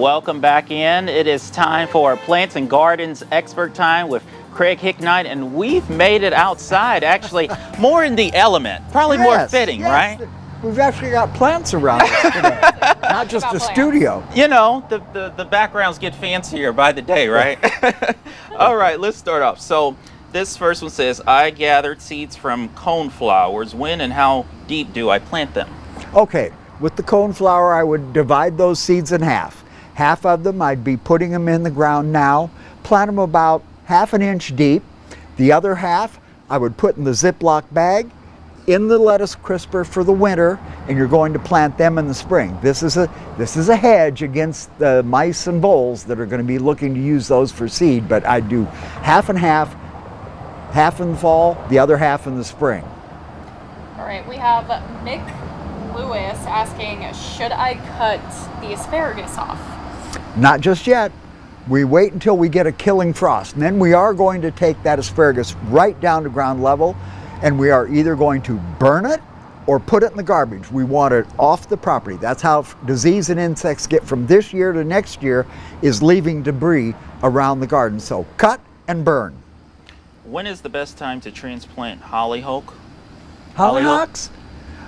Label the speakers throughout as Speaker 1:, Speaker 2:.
Speaker 1: Welcome back in. It is time for our Plants and Gardens Expert Time with Craig Hignight, and we've made it outside, actually, more in the element, probably more fitting, right?
Speaker 2: We've actually got plants around us today, not just a studio.
Speaker 1: You know, the backgrounds get fancier by the day, right? All right, let's start off. So this first one says, I gathered seeds from coneflowers. When and how deep do I plant them?
Speaker 2: Okay, with the coneflower, I would divide those seeds in half. Half of them, I'd be putting them in the ground now, plant them about 1/2 inch deep. The other half, I would put in the Ziploc bag in the lettuce crisper for the winter, and you're going to plant them in the spring. This is a hedge against the mice and voles that are going to be looking to use those for seed, but I do half and half, half in the fall, the other half in the spring.
Speaker 3: All right, we have Mick Lewis asking, should I cut the asparagus off?
Speaker 2: Not just yet. We wait until we get a killing frost, and then we are going to take that asparagus right down to ground level, and we are either going to burn it or put it in the garbage. We want it off the property. That's how disease and insects get from this year to next year, is leaving debris around the garden. So cut and burn.
Speaker 1: When is the best time to transplant hollyhock?
Speaker 2: Hollyhocks?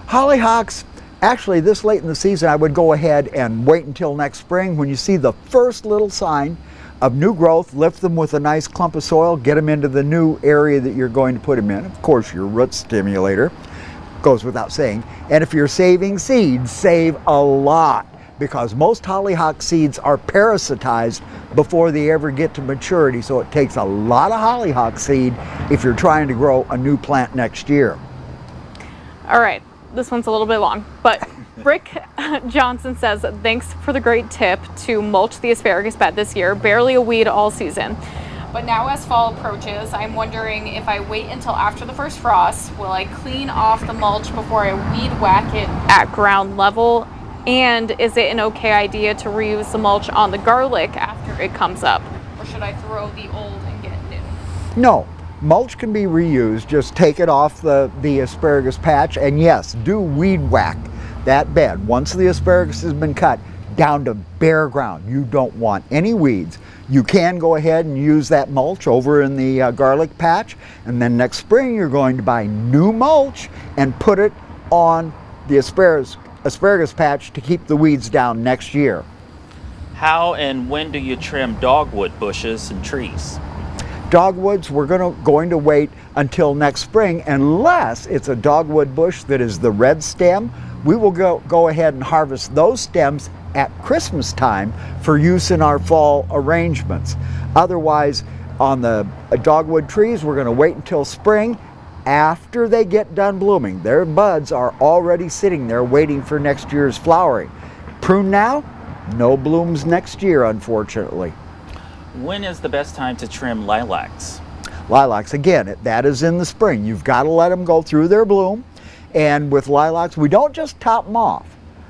Speaker 2: Hollyhocks, actually this late in the season, I would go ahead and wait until next spring. When you see the first little sign of new growth, lift them with a nice clump of soil, get them into the new area that you're going to put them in. Of course, your root stimulator goes without saying. And if you're saving seeds, save a lot, because most hollyhock seeds are parasitized before they ever get to maturity. So it takes a lot of hollyhock seed if you're trying to grow a new plant next year.
Speaker 3: All right, this one's a little bit long, but Rick Johnson says, thanks for the great tip to mulch the asparagus bed this year. Barely a weed all season. But now as fall approaches, I'm wondering if I wait until after the first frost, will I clean off the mulch before I weed whack it at ground level? And is it an okay idea to reuse the mulch on the garlic after it comes up? Or should I throw the old and get new?
Speaker 2: No. Mulch can be reused. Just take it off the asparagus patch, and yes, do weed whack that bed. Once the asparagus has been cut, down to bare ground. You don't want any weeds. You can go ahead and use that mulch over in the garlic patch, and then next spring you're going to buy new mulch and put it on the asparagus patch to keep the weeds down next year.
Speaker 1: How and when do you trim dogwood bushes and trees?
Speaker 2: Dogwoods, we're going to wait until next spring, unless it's a dogwood bush that is the red stem. We will go ahead and harvest those stems at Christmas time for use in our fall arrangements. Otherwise, on the dogwood trees, we're going to wait until spring after they get done blooming. Their buds are already sitting there waiting for next year's flowering. Prune now, no blooms next year, unfortunately.
Speaker 1: When is the best time to trim lilacs?
Speaker 2: Lilacs, again, that is in the spring. You've got to let them go through their bloom. And with lilacs, we don't just top them off.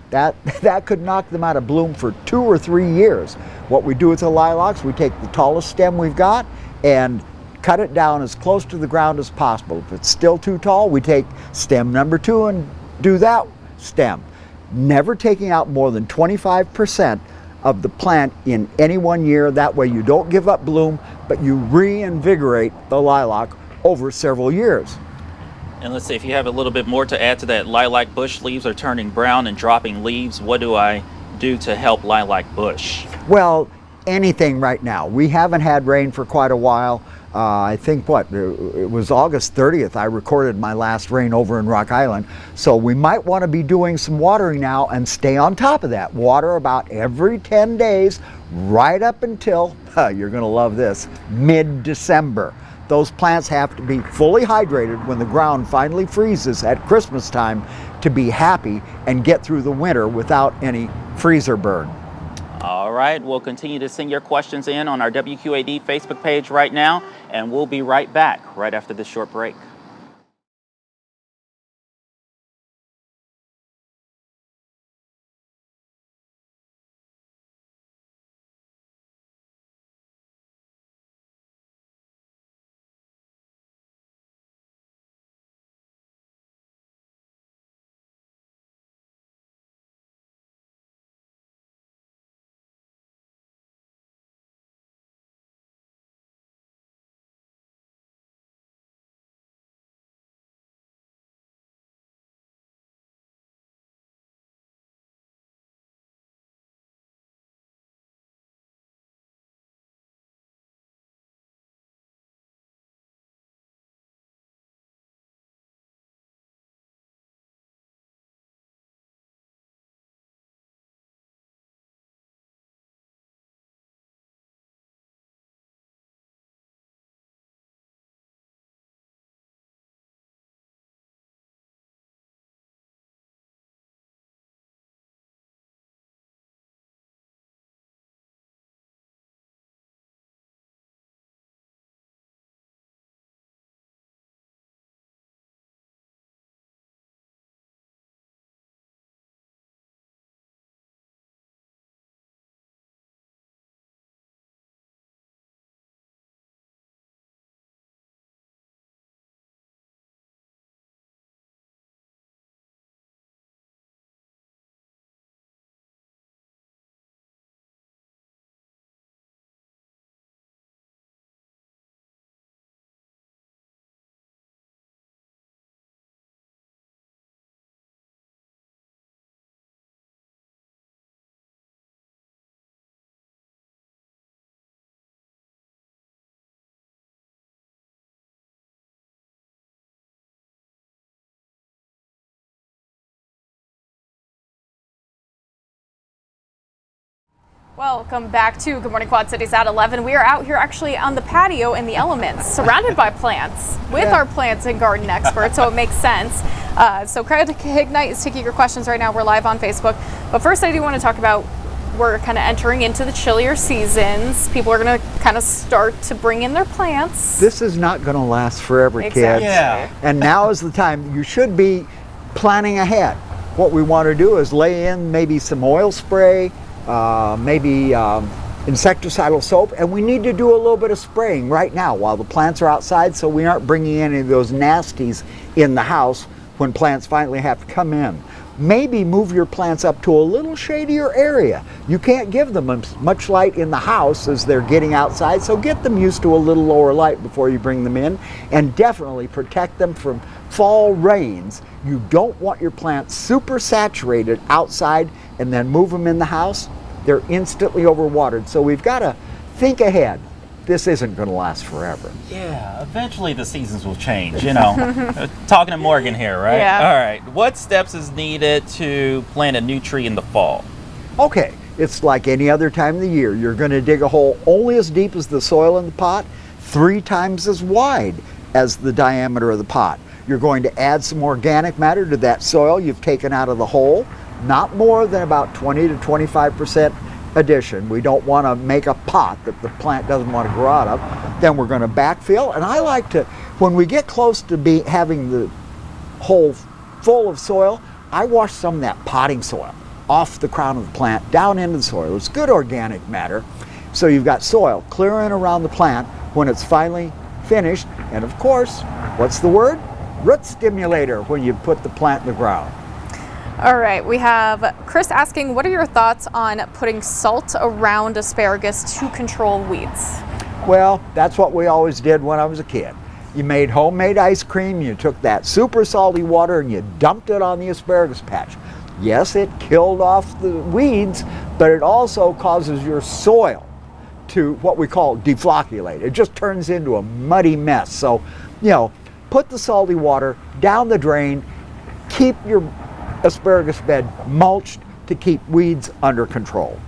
Speaker 2: That could knock them out of bloom for 2 or 3 years. What we do with the lilacs, we take the tallest stem we've got and cut it down as close to the ground as possible. If it's still too tall, we take stem number 2 and do that stem. Never taking out more than 25% of the plant in any one year. That way you don't give up bloom, but you reinvigorate the lilac over several years.
Speaker 1: And let's see, if you have a little bit more to add to that, lilac bush leaves are turning brown and dropping leaves. What do I do to help lilac bush?
Speaker 2: Well, anything right now. We haven't had rain for quite a while. I think it was August 30th I recorded my last rain over in Rock Island. So we might want to be doing some watering now and stay on top of that. Water about every 10 days right up until, you're going to love this, mid-December. Those plants have to be fully hydrated when the ground finally freezes at Christmas time to be happy and get through the winter without any freezer burn.
Speaker 1: All right, we'll continue to send your questions in on our WQAD Facebook page right now, and we'll be right back right after this short break.
Speaker 3: Welcome back to Good Morning Quad Cities at 11. We are out here actually on the patio in the elements, surrounded by plants, with our plants and garden experts, so it makes sense. So Craig Hignight is taking your questions right now. We're live on Facebook. But first I do want to talk about, we're kind of entering into the chillier seasons. People are going to kind of start to bring in their plants.
Speaker 2: This is not going to last forever,
Speaker 3: Exactly.
Speaker 2: kids.
Speaker 1: Yeah.
Speaker 2: And now is the time. You should be planning ahead. What we want to do is lay in maybe some oil spray, maybe insecticidal soap, and we need to do a little bit of spraying right now while the plants are outside, so we aren't bringing any of those nasties in the house when plants finally have to come in. Maybe move your plants up to a little shadier area. You can't give them as much light in the house as they're getting outside, so get them used to a little lower light before you bring them in, and definitely protect them from fall rains. You don't want your plants super saturated outside and then move them in the house. They're instantly overwatered, so we've got to think ahead. This isn't going to last forever.
Speaker 1: Yeah, eventually the seasons will change, you know. Talking to Morgan here, right?
Speaker 3: Yeah.
Speaker 1: All right. What steps is needed to plant a new tree in the fall?
Speaker 2: Okay, it's like any other time of the year. You're going to dig a hole only as deep as the soil in the pot, 3 times as wide as the diameter of the pot. You're going to add some organic matter to that soil you've taken out of the hole, not more than about 20 to 25% addition. We don't want to make a pot that the plant doesn't want to grow out of. Then we're going to backfill, and I like to, when we get close to having the hole full of soil, I wash some of that potting soil off the crown of the plant down into the soil. It's good organic matter. So you've got soil clearing around the plant when it's finally finished, and of course, what's the word? Root stimulator when you put the plant in the ground.
Speaker 3: All right, we have Chris asking, what are your thoughts on putting salt around asparagus to control weeds?
Speaker 2: Well, that's what we always did when I was a kid. You made homemade ice cream, you took that super salty water and you dumped it on the asparagus patch. Yes, it killed off the weeds, but it also causes your soil to what we call deflocculate. It just turns into a muddy mess. So, you know, put the salty water down the drain, keep your asparagus bed mulched to keep weeds under control.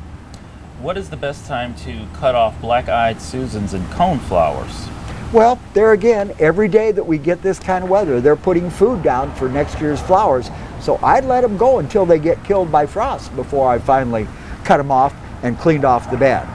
Speaker 1: What is the best time to cut off black-eyed Susans and coneflowers?
Speaker 2: Well, there again, every day that we get this kind of weather, they're putting food down for next year's flowers. So I'd let them go until they get killed by frost before I finally cut them off and cleaned off the bed.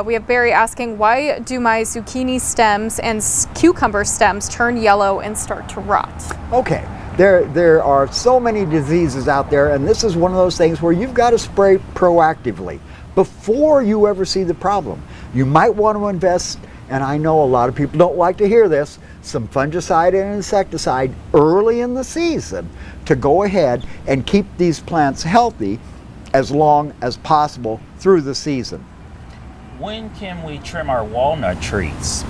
Speaker 3: We have Barry asking, why do my zucchini stems and cucumber stems turn yellow and start to rot?
Speaker 2: Okay, there are so many diseases out there, and this is one of those things where you've got to spray proactively before you ever see the problem. You might want to invest, and I know a lot of people don't like to hear this, some fungicide and insecticide early in the season to go ahead and keep these plants healthy as long as possible through the season.
Speaker 1: When can we trim our walnut trees?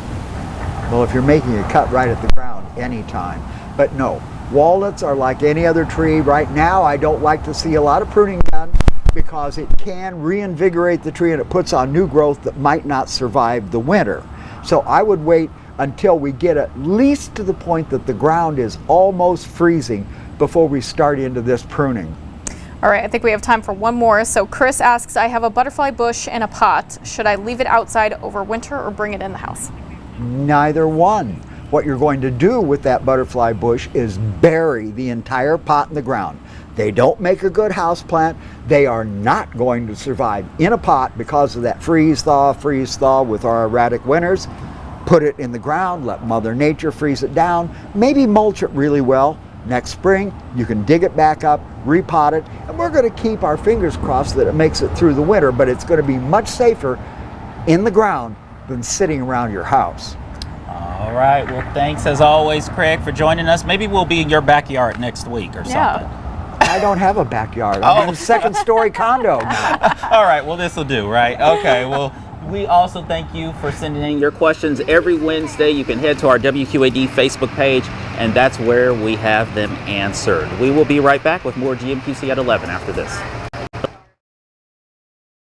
Speaker 2: Well, if you're making a cut right at the ground, anytime. But no, walnuts are like any other tree. Right now, I don't like to see a lot of pruning done because it can reinvigorate the tree and it puts on new growth that might not survive the winter. So I would wait until we get at least to the point that the ground is almost freezing before we start into this pruning.
Speaker 3: All right, I think we have time for one more. So Chris asks, I have a butterfly bush in a pot. Should I leave it outside over winter or bring it in the house?
Speaker 2: Neither one. What you're going to do with that butterfly bush is bury the entire pot in the ground. They don't make a good house plant. They are not going to survive in a pot because of that freeze thaw with our erratic winters. Put it in the ground, let Mother Nature freeze it down, maybe mulch it really well. Next spring, you can dig it back up, repot it, and we're going to keep our fingers crossed that it makes it through the winter, but it's going to be much safer in the ground than sitting around your house.
Speaker 1: All right. Well, thanks as always, Craig, for joining us. Maybe we'll be in your backyard next week or something.
Speaker 2: I don't have a backyard. I'm in a second-story condo now.
Speaker 1: All right. Well, this will do, right? Okay. Well, we also thank you for sending in your questions every Wednesday. You can head to our WQAD Facebook page, and that's where we have them answered. We will be right back with more GMQC at 11 after this.